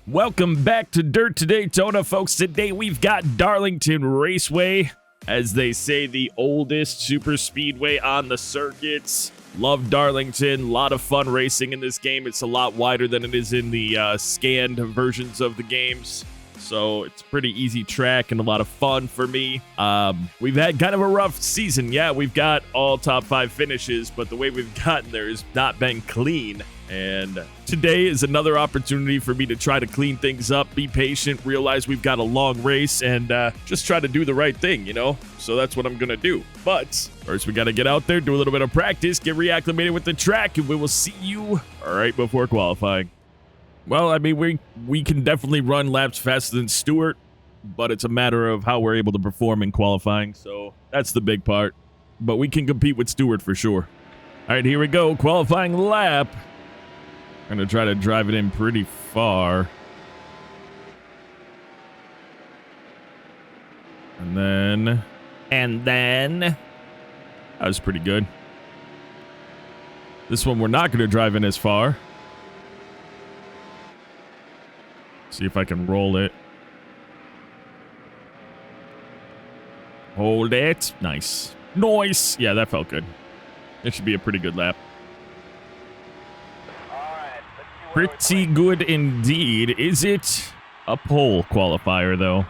Welcome back to Dirt to Daytona, folks. Today we've got Darlington Raceway, as they say, the oldest super speedway on the circuits. Love Darlington. A lot of fun racing in this game. It's a lot wider than it is in the scanned versions of the games. So it's a pretty easy track and a lot of fun for me. We've had kind of a rough season. Yeah, we've got all top 5 finishes, but the way we've gotten there has not been clean. And today is another opportunity for me to try to clean things up, be patient, realize we've got a long race, and just try to do the right thing, you know? So that's what I'm going to do. But first, we got to get out there, do a little bit of practice, get reacclimated with the track, and we will see you right before qualifying. Well, I mean, we can definitely run laps faster than Stewart, but it's a matter of how we're able to perform in qualifying, so that's the big part. But we can compete with Stewart for sure. All right, here we go. Qualifying lap. I'm going to try to drive it in pretty far. And then... That was pretty good. This one we're not going to drive in as far. See if I can roll it. Hold it. Nice. Nice. Yeah, that felt good. It should be a pretty good lap. Pretty good indeed. Is it a pole qualifier, though?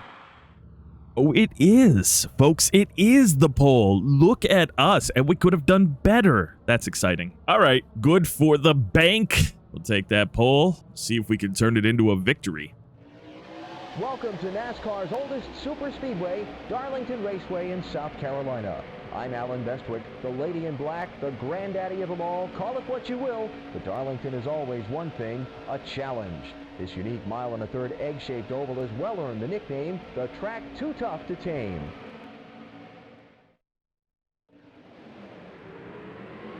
Oh, it is, folks. It is the pole. Look at us, and we could have done better. That's exciting. All right, good for the bank. We'll take that pole, see if we can turn it into a victory. Welcome to NASCAR's oldest super speedway, Darlington Raceway in South Carolina. I'm Alan Bestwick, the lady in black, the granddaddy of them all. Call it what you will, but Darlington is always one thing, a challenge. This unique mile-and-a-third egg-shaped oval has well earned the nickname, the track too tough to tame.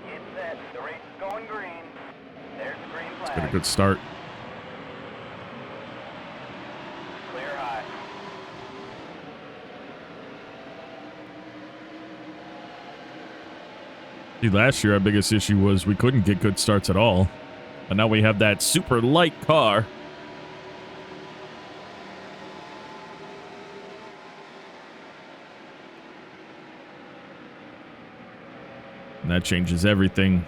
It's set. The race is going green. There's the green flag. It's been a good start. Clear high. See, last year our biggest issue was we couldn't get good starts at all. But now we have that super light car. And that changes everything.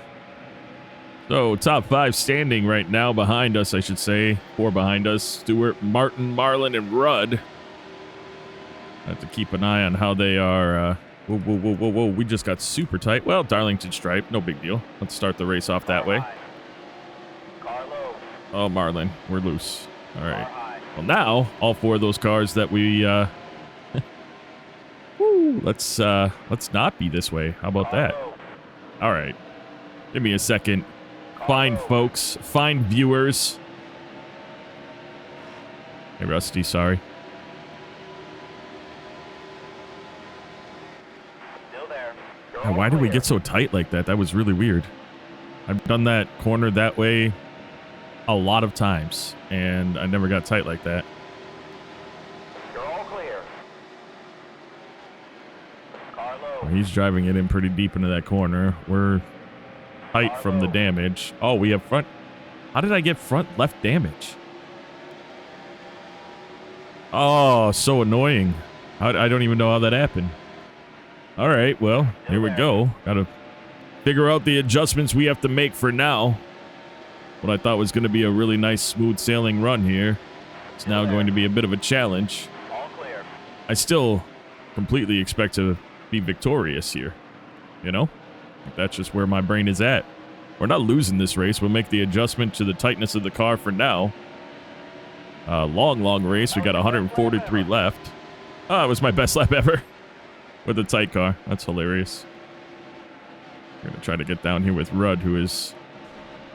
So, top 5 standing right now behind us, I should say. 4 behind us. Stewart, Martin, Marlin, and Rudd. I have to keep an eye on how they are. Whoa. We just got super tight. Well, Darlington stripe. No big deal. Let's start the race off that way. Oh, Marlin. We're loose. All right. Well, now, all 4 of those cars that we... Woo, let's not be this way. How about that? All right. Give me a second. Fine, folks. Fine, viewers. Hey, Rusty, sorry. Still there. Yeah, why did we get so tight like that? That was really weird. I've done that corner that way a lot of times, and I never got tight like that. You're all clear. Well, he's driving it in pretty deep into that corner. We're tight from the damage. Oh, we have front. How did I get front left damage? Oh, so annoying. I don't even know how that happened. All right, well, here we go. Gotta figure out the adjustments we have to make for now. What I thought was going to be a really nice smooth sailing run here, it's now going to be a bit of a challenge. All clear. I still completely expect to be victorious here, you know? That's just where my brain is at. We're not losing this race. We'll make the adjustment to the tightness of the car for now. Long race. We got 143 left. Oh, it was my best lap ever with a tight car. That's hilarious. We're going to try to get down here with Rudd, who is...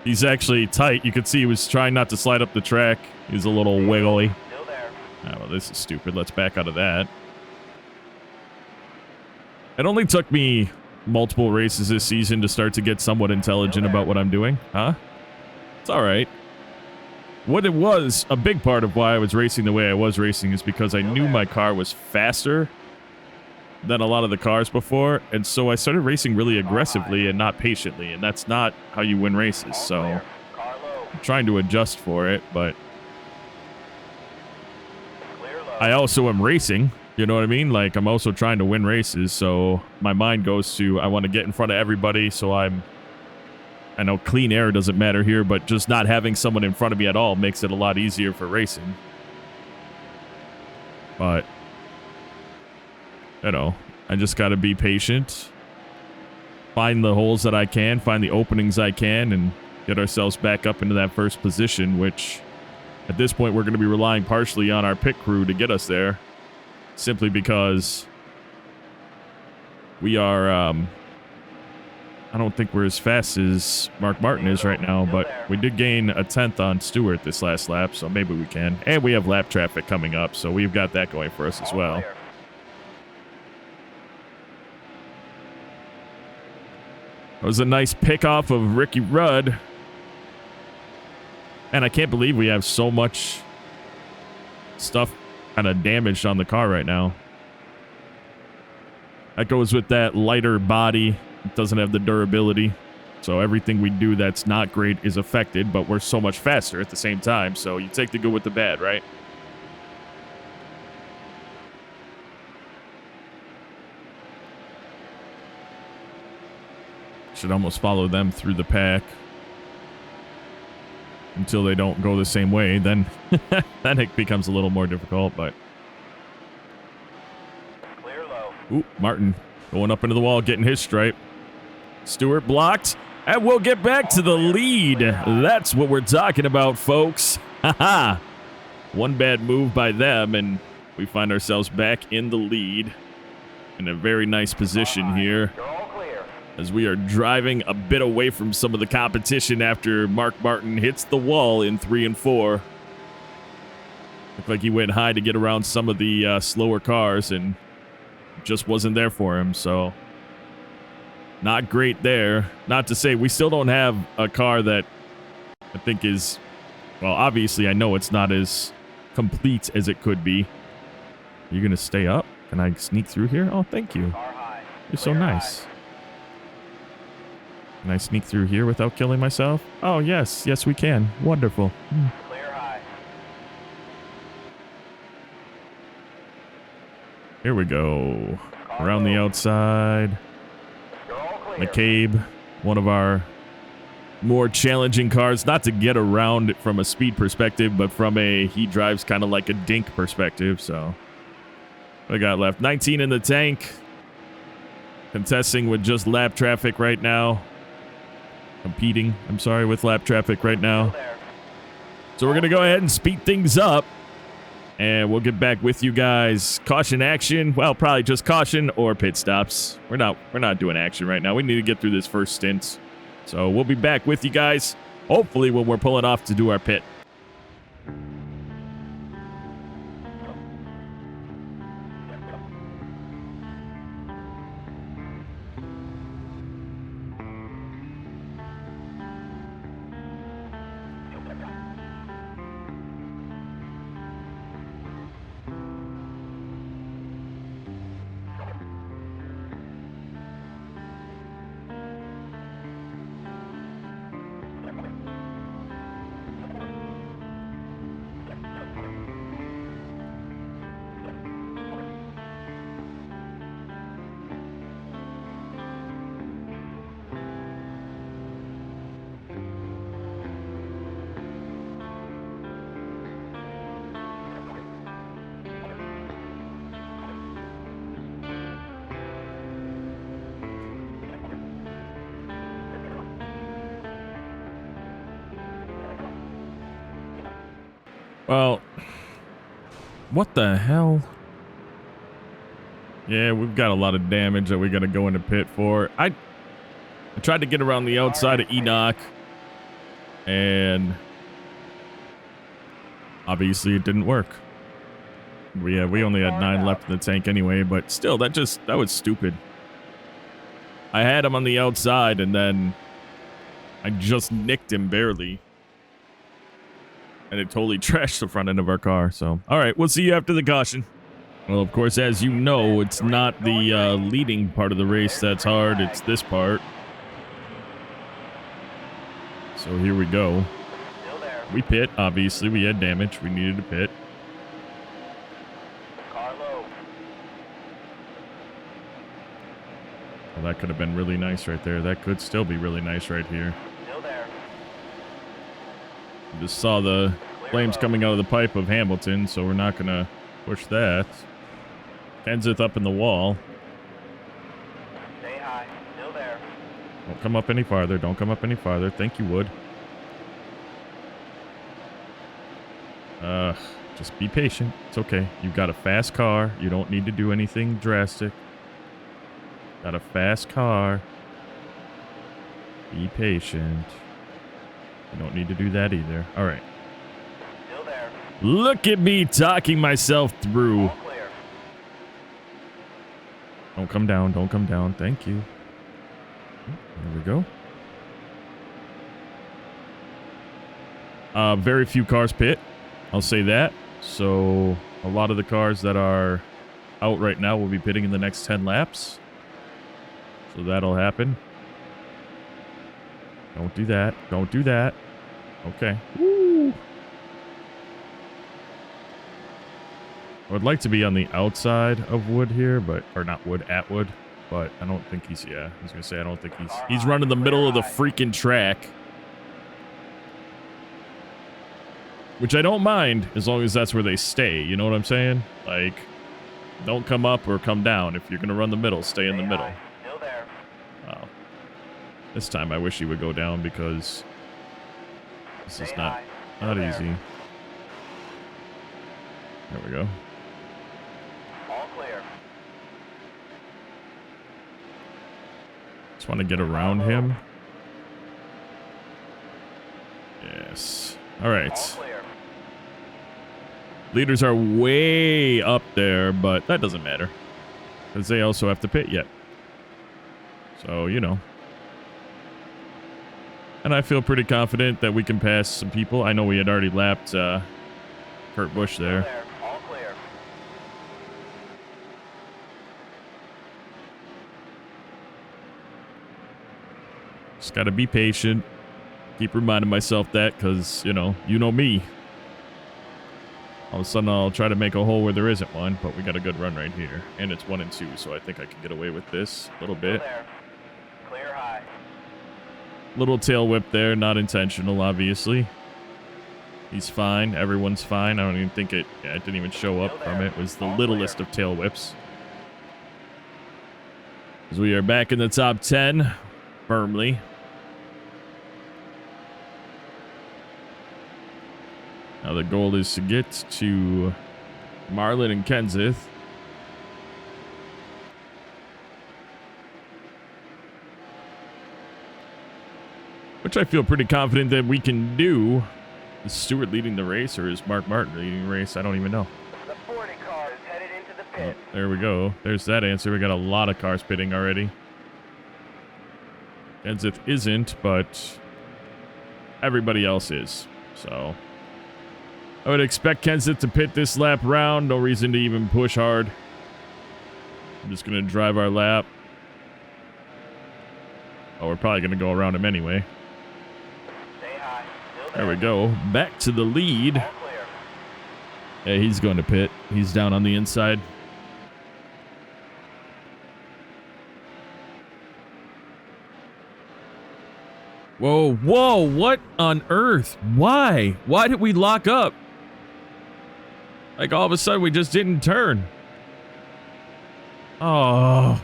He's actually tight. You can see he was trying not to slide up the track. He's a little wiggly. Still there. Oh, well, this is stupid. Let's back out of that. It only took me multiple races this season to start to get somewhat intelligent about what I'm doing. Huh? It's all right. What it was, a big part of why I was racing the way I was racing is because I knew my car was faster than a lot of the cars before, and so I started racing really aggressively and not patiently, and that's not how you win races, so I'm trying to adjust for it, but I also am racing. You know what I mean? Like, I'm also trying to win races, so my mind goes to, I want to get in front of everybody, so I know clean air doesn't matter here, but just not having someone in front of me at all makes it a lot easier for racing. But, you know, I just got to be patient, find the holes that I can, find the openings I can, and get ourselves back up into that first position, which at this point we're going to be relying partially on our pit crew to get us there. Simply because we are, I don't think we're as fast as Mark Martin is right now, but we did gain a 10th on Stewart this last lap, so maybe we can. And we have lap traffic coming up, so we've got that going for us as well. That was a nice pick-off of Ricky Rudd. And I can't believe we have so much stuff kind of damaged on the car right now. That goes with that lighter body. It doesn't have the durability. So everything we do that's not great is affected, but we're so much faster at the same time. So you take the good with the bad, right? Should almost follow them through the pack until they don't go the same way. Then then it becomes a little more difficult, but Clear low. ooh, Martin going up into the wall, getting his stripe. Stewart blocked, and we'll get back to the lead. That's what we're talking about, folks. Haha. One bad move by them, and we find ourselves back in the lead in a very nice position here, You're all clear. as we are driving a bit away from some of the competition after Mark Martin hits the wall in 3 and 4. Looked like he went high to get around some of the slower cars and just wasn't there for him, so not great there. Not to say we still don't have a car that I think is, well, obviously I know it's not as complete as it could be. Are you going to stay up? Can I sneak through here? Oh, thank you. Car high. You're so Clear nice. high. Can I sneak through here without killing myself? Oh, yes. Yes, we can. Wonderful. Clear high. Here we go. Car Around the low. outside. You're all clear. McCabe, one of our more challenging cars. Not to get around it from a speed perspective, but from a he drives kind of like a dink perspective. So what I got left? 19 in the tank. Contesting with just lap traffic right now. Competing, I'm sorry, with lap traffic right now. There. So we're going to go ahead and speed things up. And we'll get back with you guys. Caution action. Well, probably just caution or pit stops. We're not doing action right now. We need to get through this first stint. So we'll be back with you guys, hopefully when we're pulling off to do our pit. Well, what the hell? Yeah, we've got a lot of damage that we got to go into pit for. I tried to get around the outside of Enoch, and obviously it didn't work. We only had 9 left in the tank anyway, but still, that was stupid. I had him on the outside, and then I just nicked him barely. And it totally trashed the front end of our car. So, all right, we'll see you after the caution. Well, of course, as you know, it's not the leading part of the race that's hard. It's this part. So here we go. Still there. We pit, obviously. We had damage. We needed to pit. Well, that could have been really nice right there. That could still be really nice right here. Still there. Just saw the flames coming out of the pipe of Hamilton, so we're not going to push that. Kenseth up in the wall. Stay high. Still there. Don't come up any farther. Don't come up any farther. Think you would. Just be patient. It's okay. You've got a fast car. You don't need to do anything drastic. Got a fast car. Be patient. You don't need to do that either. All right. Still there. Look at me talking myself through. All clear. Don't come down. Don't come down. Thank you. There we go. Very few cars pit. I'll say that. So a lot of the cars that are out right now will be pitting in the next 10 laps. So that'll happen. Don't do that. Don't do that. Okay. Woo. I would like to be on the outside of Wood here, but, or not Wood, at Wood, but I don't think he's, yeah, I was going to say, I don't think he's running the middle of the freaking track. Which I don't mind, as long as that's where they stay, you know what I'm saying? Like, don't come up or come down. If you're going to run the middle, stay in the middle. Still there. Wow. This time I wish he would go down because this is not easy. There we go. All clear. Just want to get around him. Yes. All right. All clear. Leaders are way up there, but that doesn't matter because they also have to pit yet. So, you know. And I feel pretty confident that we can pass some people. I know we had already lapped Kurt Busch there. All clear. Just got to be patient. Keep reminding myself that because, you know me. All of a sudden, I'll try to make a hole where there isn't one, but we got a good run right here. And it's 1 and 2, so I think I can get away with this a little bit. Clear high. Little tail whip there, not intentional, obviously. He's fine. Everyone's fine. I don't even think it didn't even show up from it. It was the littlest of tail whips. As we are back in the top 10, firmly. Now the goal is to get to Marlin and Kenseth. Which I feel pretty confident that we can do. Is Stewart leading the race or is Mark Martin leading the race? I don't even know. The 40 car is headed into the pit. Oh, there we go. There's that answer. We got a lot of cars pitting already. Kenseth isn't, but everybody else is. So I would expect Kenseth to pit this lap round. No reason to even push hard. I'm just going to drive our lap. Oh, we're probably going to go around him anyway. Stay high. There we go. Back to the lead. All clear. Yeah, he's going to pit. He's down on the inside. Whoa, whoa, what on earth? Why? Why did we lock up? Like all of a sudden we just didn't turn. Oh.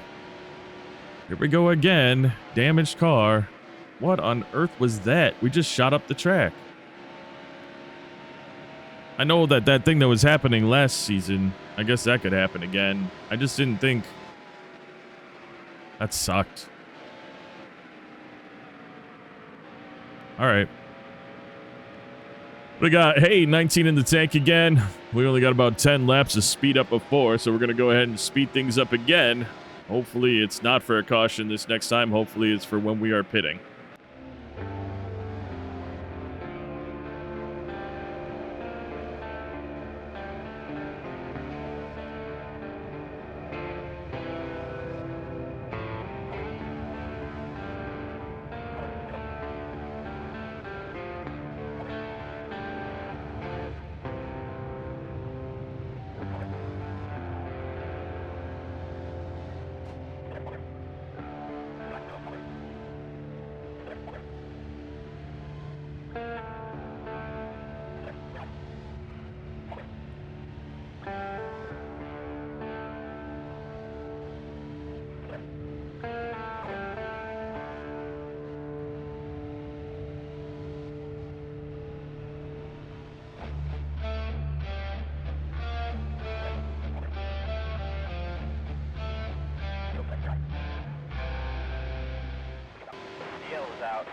Here we go again. Damaged car. What on earth was that? We just shot up the track. I know that thing that was happening last season, I guess that could happen again. I just didn't think. That sucked. All right. We got, hey, 19 in the tank again. We only got about 10 laps of speed up before, so we're going to go ahead and speed things up again. Hopefully it's not for a caution this next time. Hopefully it's for when we are pitting. Yellow's out.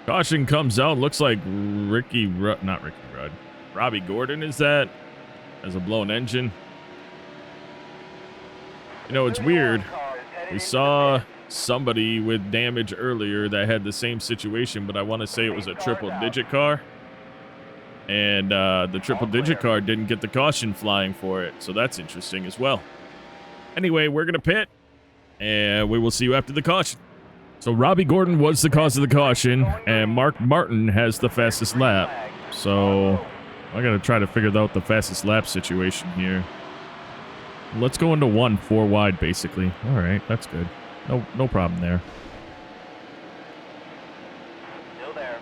Caution comes out. Looks like not Ricky Rudd. Robbie Gordon is that? Has a blown engine. You know, it's weird. We saw somebody with damage earlier that had the same situation, but I want to say it was a triple-digit car. And the triple-digit car didn't get the caution flying for it, so that's interesting as well. Anyway, we're going to pit, and we will see you after the caution. So Robbie Gordon was the cause of the caution, and Mark Martin has the fastest lap. So I got to try to figure out the fastest lap situation here. Let's go into 4 wide, basically. All right, that's good. No problem there. Still there.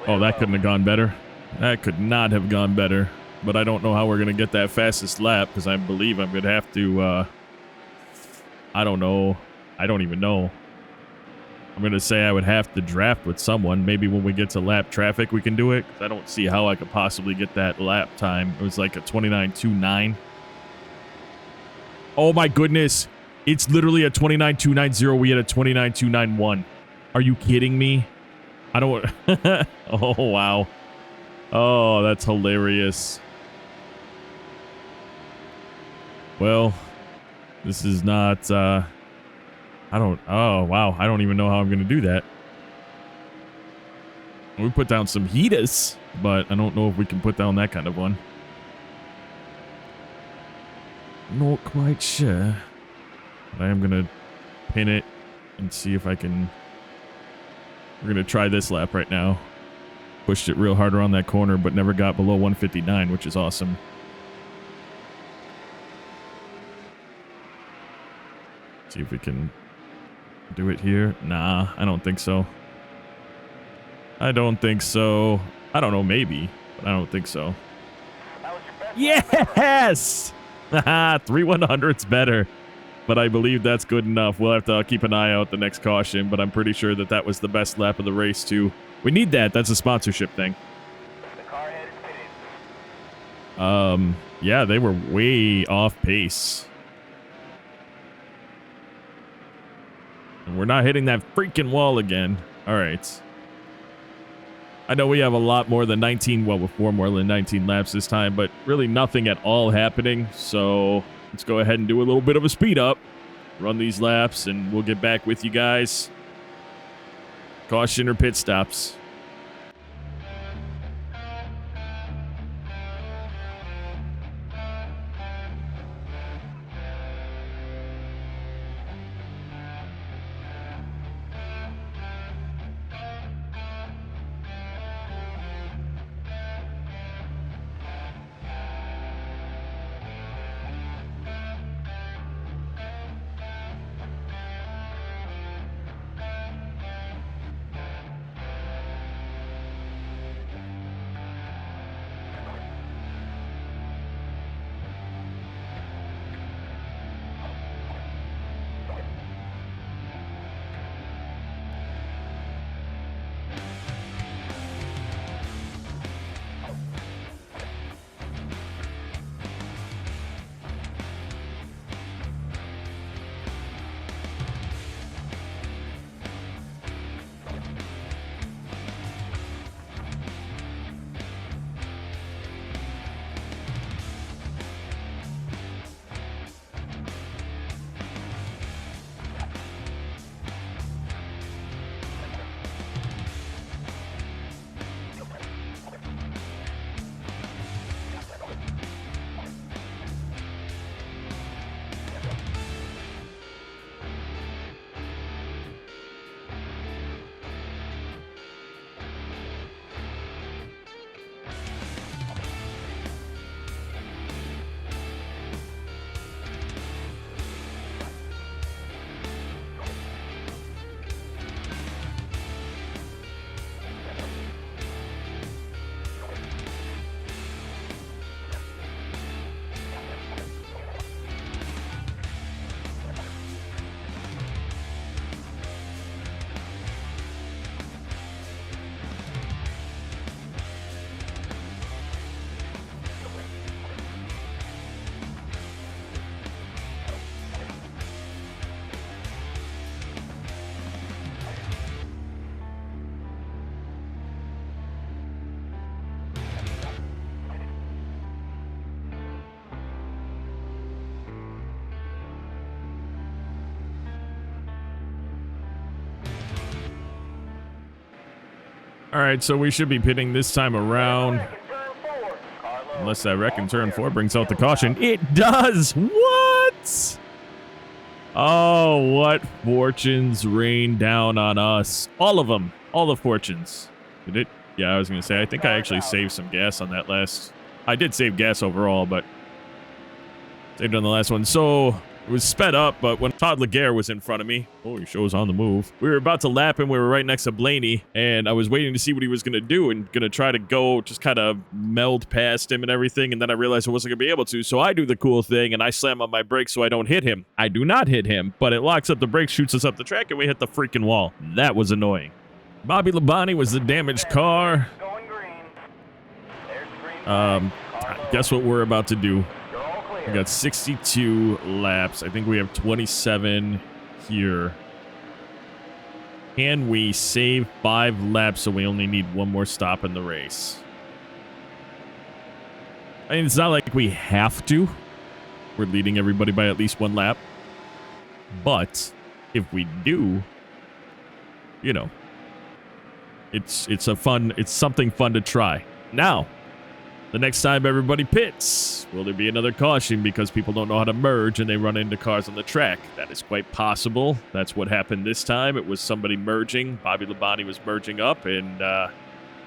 Oh, that couldn't have gone better. That could not have gone better. But I don't know how we're going to get that fastest lap, because I believe I'm going to have to, I don't know. I don't even know. I'm going to say I would have to draft with someone. Maybe when we get to lap traffic, we can do it. 'Cause I don't see how I could possibly get that lap time. It was like a 29.29. Oh, my goodness. It's literally a 29.290. We had a 29.291. Are you kidding me? I don't... Oh, wow. Oh, that's hilarious. Well, this is not... Oh, wow. I don't even know how I'm going to do that. We put down some heaters, but I don't know if we can put down that kind of one. Not quite sure. But I am going to pin it and see if I can... We're going to try this lap right now. Pushed it real hard around that corner, but never got below 159, which is awesome. See if we can do it here. Nah, I don't think so. I don't think so. I don't know, maybe, but I don't think so. That was your best. Yes! Haha, 3/100's better. But I believe that's good enough. We'll have to keep an eye out the next caution, but I'm pretty sure that was the best lap of the race, too. We need that. That's a sponsorship thing. The car head is pitted. Yeah, they were way off pace. And we're not hitting that freaking wall again. All right. I know we have a lot more than 19, well, before more than 19 laps this time, but really nothing at all happening. So let's go ahead and do a little bit of a speed up. Run these laps, and we'll get back with you guys. Caution or pit stops. All right, so we should be pitting this time around. Turn 4. Carlo. Unless I reckon turn 4 brings out the caution. It does! What? Oh, what fortunes rain down on us. All of them. All the fortunes. Did it? Yeah, I was going to say, I think I actually saved some gas on that last. I did save gas overall, but saved on the last one. So it was sped up, but when Todd Laguerre was in front of me, oh, he shows on the move. We were about to lap him. We were right next to Blaney, and I was waiting to see what he was going to do and going to try to go just kind of meld past him and everything, and then I realized I wasn't going to be able to, so I do the cool thing, and I slam on my brakes so I don't hit him. I do not hit him, but it locks up the brakes, shoots us up the track, and we hit the freaking wall. That was annoying. Bobby Labonte was the damaged car. Going green. There's the green flag. Carlo. Guess what we're about to do? You're all clear. We got 62 laps. I think we have 27 here. Can we save 5 laps so we only need one more stop in the race? I mean, it's not like we have to. We're leading everybody by at least 1 lap. But if we do, you know, it's something fun to try. Now, the next time everybody pits, will there be another caution because people don't know how to merge and they run into cars on the track? That is quite possible. That's what happened this time. It was somebody merging. Bobby Labonte was merging up, and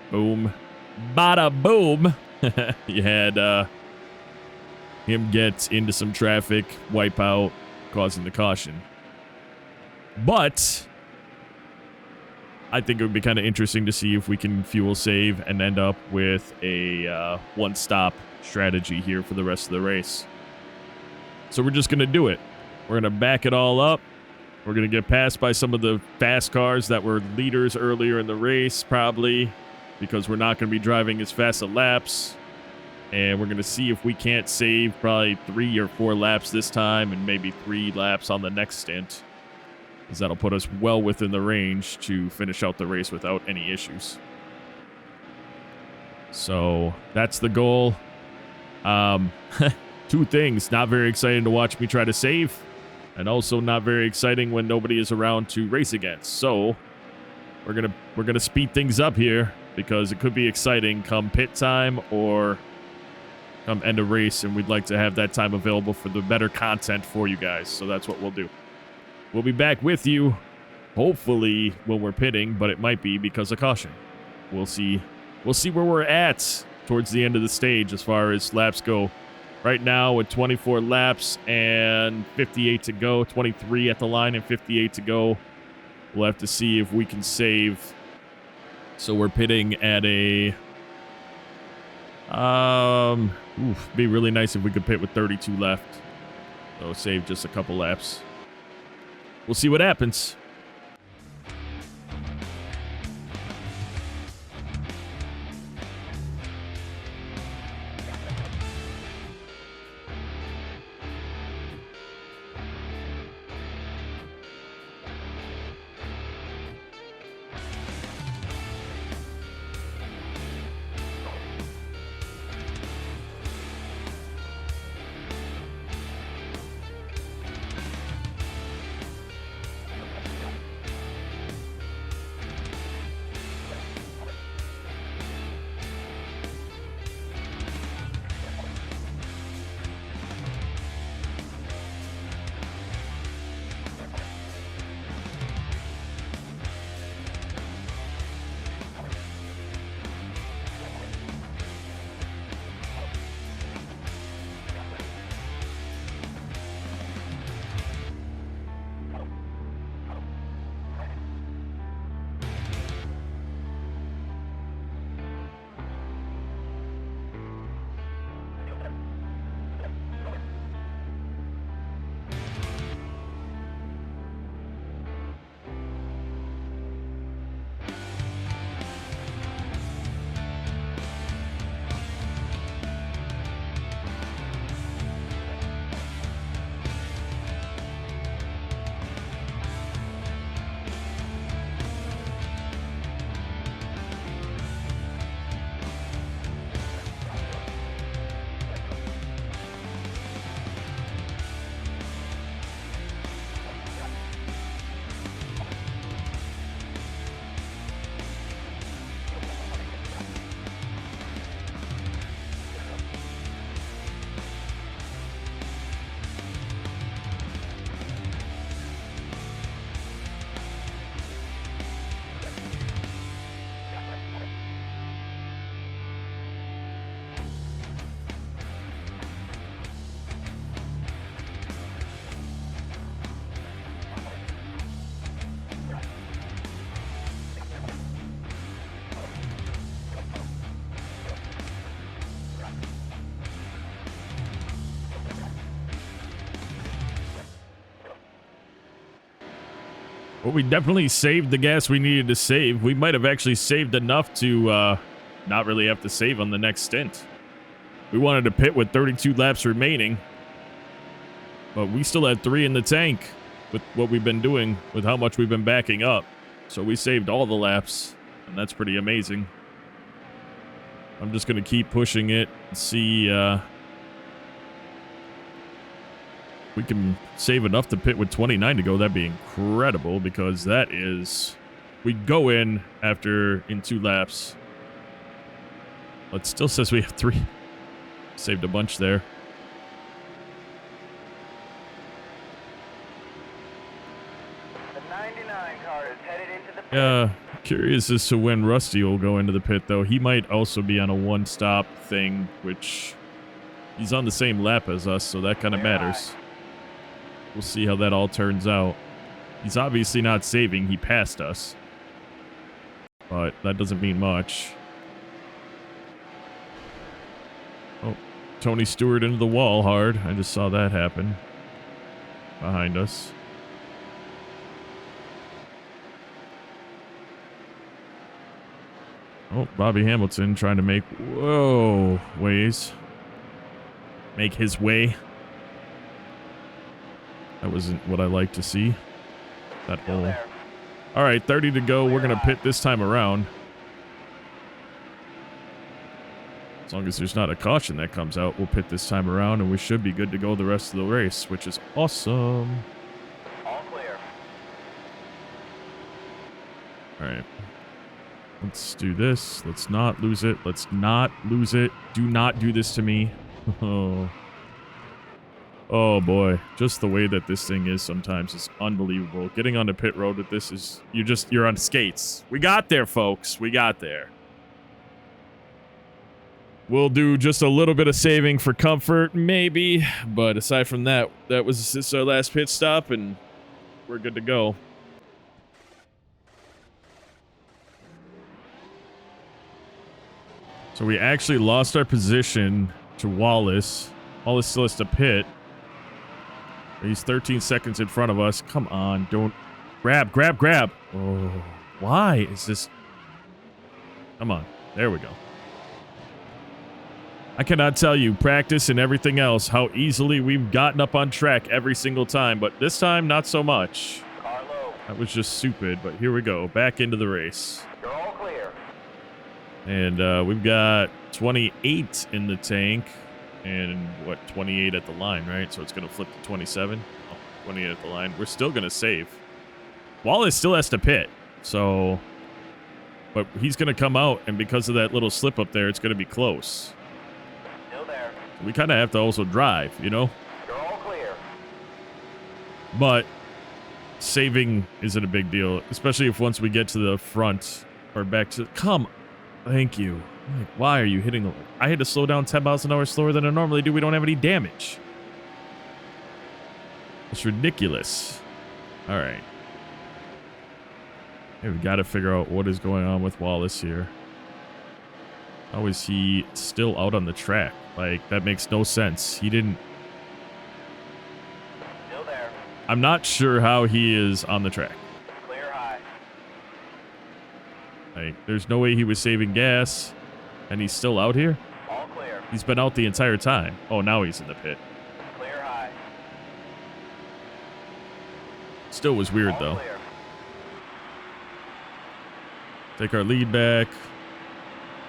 boom, bada boom. You had him get into some traffic, wipe out, causing the caution. But I think it would be kind of interesting to see if we can fuel save and end up with a one-stop strategy here for the rest of the race. So we're just going to do it. We're going to back it all up. We're going to get passed by some of the fast cars that were leaders earlier in the race, probably, because we're not going to be driving as fast at laps. And we're going to see if we can't save probably 3 or 4 laps this time and maybe 3 laps on the next stint, because that'll put us well within the range to finish out the race without any issues. So that's the goal. 2 things. Not very exciting to watch me try to save, and also not very exciting when nobody is around to race against. So we're gonna speed things up here because it could be exciting come pit time or come end of race, and we'd like to have that time available for the better content for you guys. So that's what we'll do. We'll be back with you, hopefully, when we're pitting, but it might be because of caution. We'll see. We'll see where we're at towards the end of the stage as far as laps go. Right now, with 24 laps and 58 to go, 23 at the line and 58 to go, we'll have to see if we can save. So we're pitting at a... be really nice if we could pit with 32 left. So save just a couple laps. We'll see what happens. Well, we definitely saved the gas we needed to save. We might have actually saved enough to not really have to save on the next stint. We wanted to pit with 32 laps remaining, but we still had 3 in the tank with what we've been doing, with how much we've been backing up. So we saved all the laps, and that's pretty amazing. I'm just going to keep pushing it and see we can save enough to pit with 29 to go. That'd be incredible, because that is... We go in after in 2 laps. But it still says we have 3. Saved a bunch there. The 99 car is headed into the pit. Yeah, curious as to when Rusty will go into the pit, though. He might also be on a one-stop thing, which he's on the same lap as us, so that kind of matters. We'll see how that all turns out. He's obviously not saving. He passed us. But that doesn't mean much. Oh, Tony Stewart into the wall hard. I just saw that happen. Behind us. Oh, Bobby Hamilton trying to make... Whoa, make his way. That wasn't what I like to see. That hole. All right, 30 to go. We're going to pit this time around. As long as there's not a caution that comes out, we'll pit this time around, and we should be good to go the rest of the race, which is awesome. All clear. All right. Let's do this. Let's not lose it. Let's not lose it. Do not do this to me. Oh. Oh boy, just the way that this thing is sometimes is unbelievable. Getting onto pit road with this is, you're on skates. We got there, folks. We got there. We'll do just a little bit of saving for comfort, maybe. But aside from that, this is our last pit stop, and we're good to go. So we actually lost our position to Wallace. Wallace still has to pit. He's 13 seconds in front of us. Come on, don't... Grab. Oh, why is this... Come on. There we go. I cannot tell you, practice and everything else, how easily we've gotten up on track every single time, but this time, not so much. Carlo. That was just stupid, but here we go. Back into the race. You're all clear. And we've got 28 in the tank. And, 28 at the line, right? So it's going to flip to 27. Oh, 28 at the line. We're still going to save. Wallace still has to pit. So, but he's going to come out, and because of that little slip up there, it's going to be close. Still there. We kind of have to also drive, you know? You're all clear. But saving isn't a big deal, especially if once we get to the front or back to... Come. Thank you. Like, why are you hitting the... I had to slow down 10 miles an hour slower than I normally do. We don't have any damage. It's ridiculous. All right. Hey, we got to figure out what is going on with Wallace here. How is he still out on the track? Like, that makes no sense. He didn't... Still there. I'm not sure how he is on the track. Clear high. Like, there's no way he was saving gas. And he's still out here? All clear. He's been out the entire time. Oh, now he's in the pit. Clear high. Still was weird, All though. clear. Take our lead back.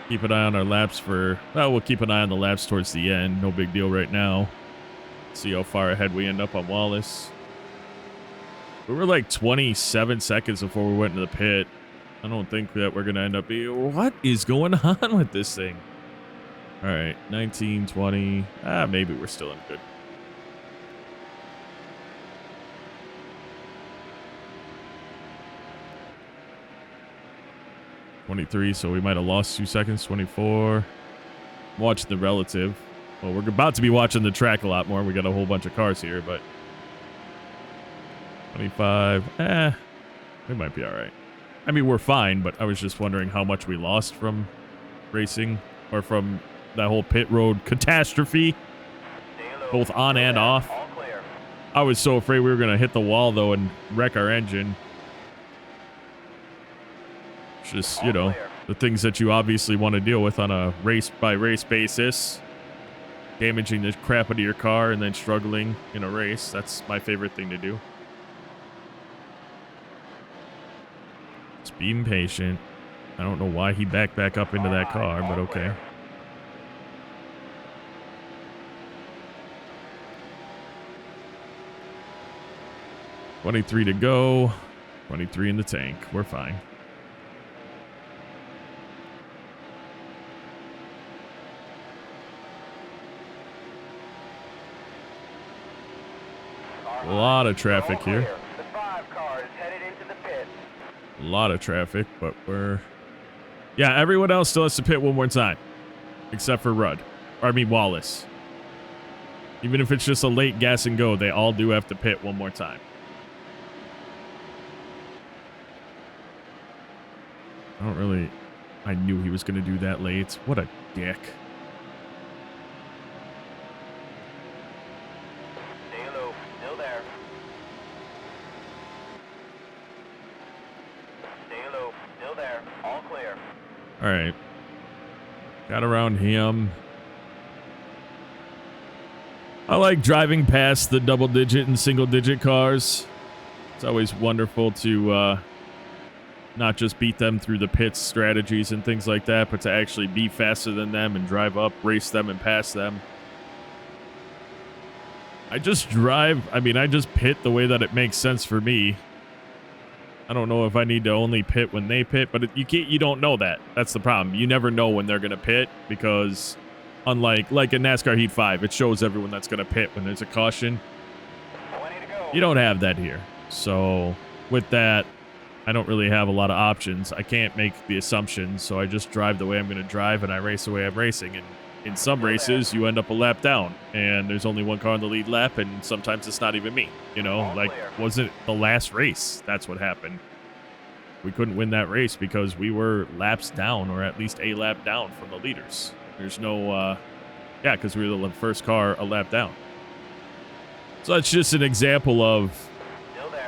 Keep an eye on our laps for... Well, we'll keep an eye on the laps towards the end. No big deal right now. See how far ahead we end up on Wallace. We were like 27 seconds before we went into the pit. I don't think that we're going to end up being... What is going on with this thing? All right, 19, 20. Maybe we're still in good. $23, so we might have lost 2 seconds. 24. Watch the relative. Well, we're about to be watching the track a lot more. We got a whole bunch of cars here, but... 25. We might be all right. I mean, we're fine, but I was just wondering how much we lost from racing or from that whole pit road catastrophe, both on and off. All clear. I was so afraid we were going to hit the wall, though, and wreck our engine. just, you know, the things that you obviously want to deal with on a race-by-race basis. Damaging the crap out of your car and then struggling in a race. That's my favorite thing to do. Just being patient. I don't know why he backed back up into that car, but okay. $23 to go. 23 in the tank. We're fine. A lot of traffic here. The 5 car is headed into the pit. A lot of traffic, but we're... Yeah, everyone else still has to pit one more time. Except for Rudd. Or, I mean, Wallace. Even if it's just a late gas and go, they all do have to pit one more time. I don't really... I knew he was going to do that late. What a dick. Stay low. Still there. Stay low. Still there. All clear. All right. Got around him. I like driving past the double-digit and single-digit cars. It's always wonderful to not just beat them through the pits strategies and things like that, but to actually be faster than them and drive up, race them, and pass them. I just pit the way that it makes sense for me. I don't know if I need to only pit when they pit, but you don't know that. That's the problem. You never know when they're going to pit because unlike in NASCAR Heat 5, it shows everyone that's going to pit when there's a caution. 20 to go. You don't have that here. So with that, I don't really have a lot of options. I can't make the assumptions, so I just drive the way I'm going to drive and I race the way I'm racing. And in some races, you end up a lap down and there's only one car on the lead lap, and sometimes it's not even me. You know, like, wasn't the last race? That's what happened. We couldn't win that race because we were laps down, or at least a lap down from the leaders. There's no, yeah, because we were the first car a lap down. So that's just an example of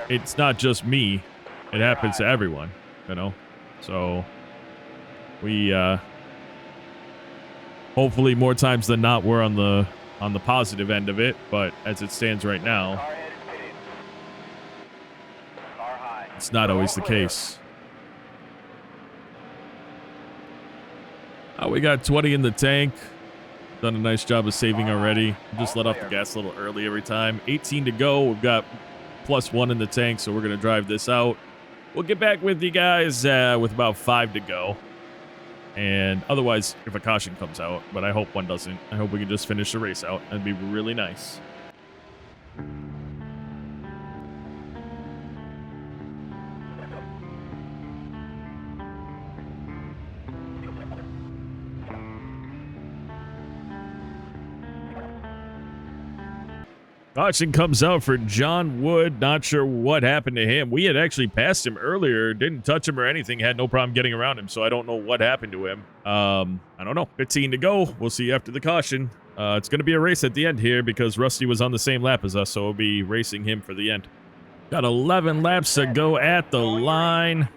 it's not just me. It happens to everyone, you know? So we, hopefully more times than not, we're on the positive end of it, but as it stands right now, it's not always the case. We got 20 in the tank. Done a nice job of saving already. Just let off the gas a little early every time. 18 to go. We've got +1 in the tank, so we're going to drive this out. We'll get back with you guys with about 5 to go. And otherwise, if a caution comes out, but I hope one doesn't. I hope we can just finish the race out. That'd be really nice. Caution comes out for John Wood. Not sure what happened to him. We had actually passed him earlier. Didn't touch him or anything. Had no problem getting around him. So I don't know what happened to him. I don't know. 15 to go. We'll see after the caution. It's going to be a race at the end here because Rusty was on the same lap as us. So we'll be racing him for the end. Got 11 laps to go at the line.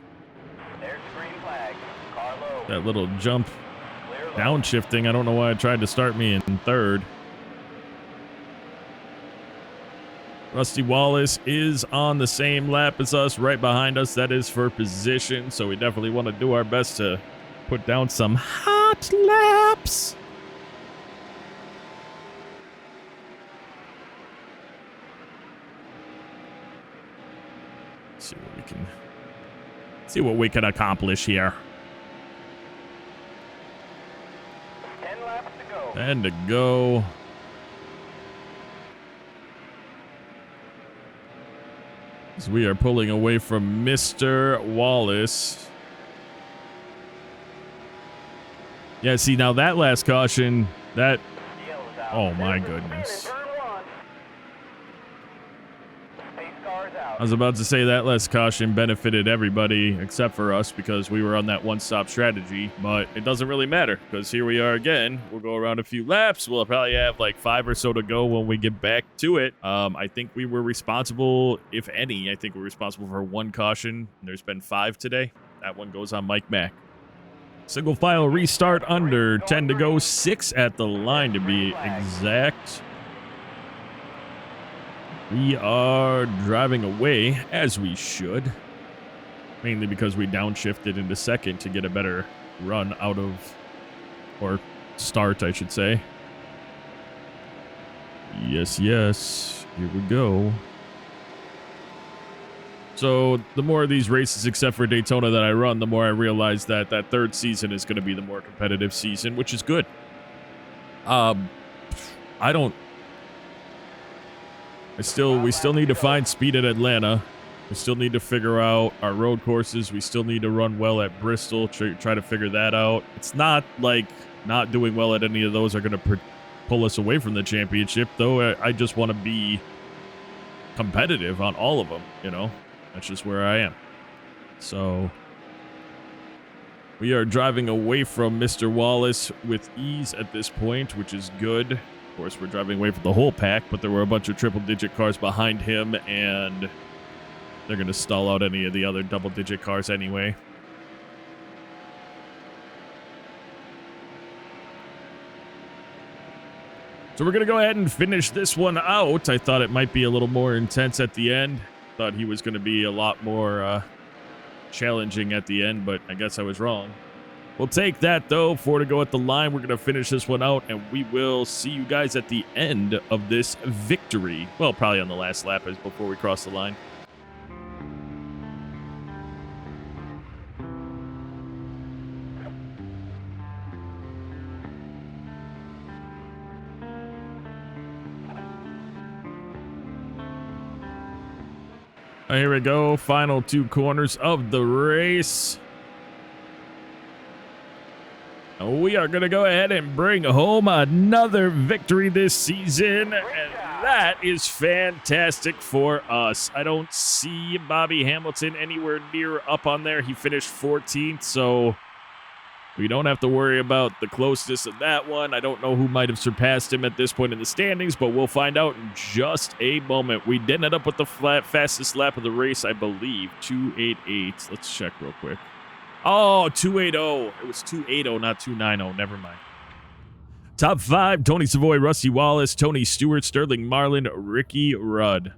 There's the green flag. Car low. That little jump downshifting. I don't know why it tried to start me in third. Rusty Wallace is on the same lap as us, right behind us. That is for position, so we definitely want to do our best to put down some hot laps. See what we can accomplish here. 10 laps to go. 10 to go. As we are pulling away from Mr. Wallace. Yeah, see, now that last caution, that... Oh, my goodness. I was about to say that last caution benefited everybody except for us because we were on that one-stop strategy, but it doesn't really matter because here we are again. We'll go around a few laps. We'll probably have like 5 or so to go when we get back to it. I think we were responsible, if any, I think we're responsible for 1 caution. There's been 5 today. that one goes on Mike Mack. Single file restart under 10 to go, 6 at the line to be exact. We are driving away, as we should. Mainly because we downshifted into second to get a better run out of, or start, I should say. Yes, yes. Here we go. So the more of these races, except for Daytona, that I run, the more I realize that that third season is going to be the more competitive season, which is good. We still need to find speed at Atlanta. We still need to figure out our road courses. We still need to run well at Bristol, try to figure that out. It's not like not doing well at any of those are going to pull us away from the championship, though. I just want to be competitive on all of them, you know. That's just where I am. So we are driving away from Mr. Wallace with ease at this point, which is good. Of course, we're driving away from the whole pack, but there were a bunch of triple-digit cars behind him, and they're going to stall out any of the other double-digit cars anyway. So we're going to go ahead and finish this one out. I thought it might be a little more intense at the end. Thought he was going to be a lot more challenging at the end, but I guess I was wrong. We'll take that, though. 4 to go at the line. We're going to finish this one out, and we will see you guys at the end of this victory. Well, probably on the last lap as before we cross the line. Here we go. Final 2 corners of the race. We are going to go ahead and bring home another victory this season, and that is fantastic for us. I don't see Bobby Hamilton anywhere near up on there. He finished 14th, so we don't have to worry about the closeness of that one. I don't know who might have surpassed him at this point in the standings, but we'll find out in just a moment. We did end up with the fastest lap of the race, I believe, 2:88. Let's check real quick. Oh, 2:80. It was 2:80, not 2:90. Never mind. Top 5, Tony Savoy, Rusty Wallace, Tony Stewart, Sterling Marlin, Ricky Rudd.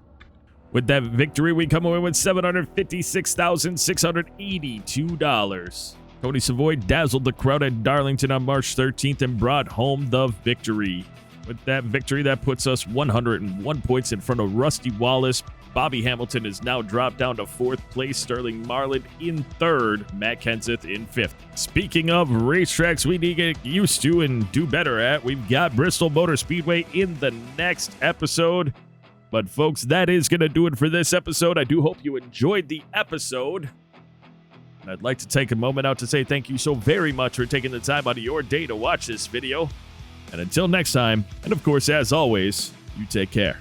With that victory, we come away with $756,682. Tony Savoy dazzled the crowd at Darlington on March 13th and brought home the victory. With that victory, that puts us 101 points in front of Rusty Wallace. Bobby Hamilton is now dropped down to 4th place. Sterling Marlin in 3rd. Matt Kenseth in 5th. Speaking of racetracks we need to get used to and do better at, we've got Bristol Motor Speedway in the next episode. But folks, that is going to do it for this episode. I do hope you enjoyed the episode. I'd like to take a moment out to say thank you so very much for taking the time out of your day to watch this video. And until next time, and of course, as always, you take care.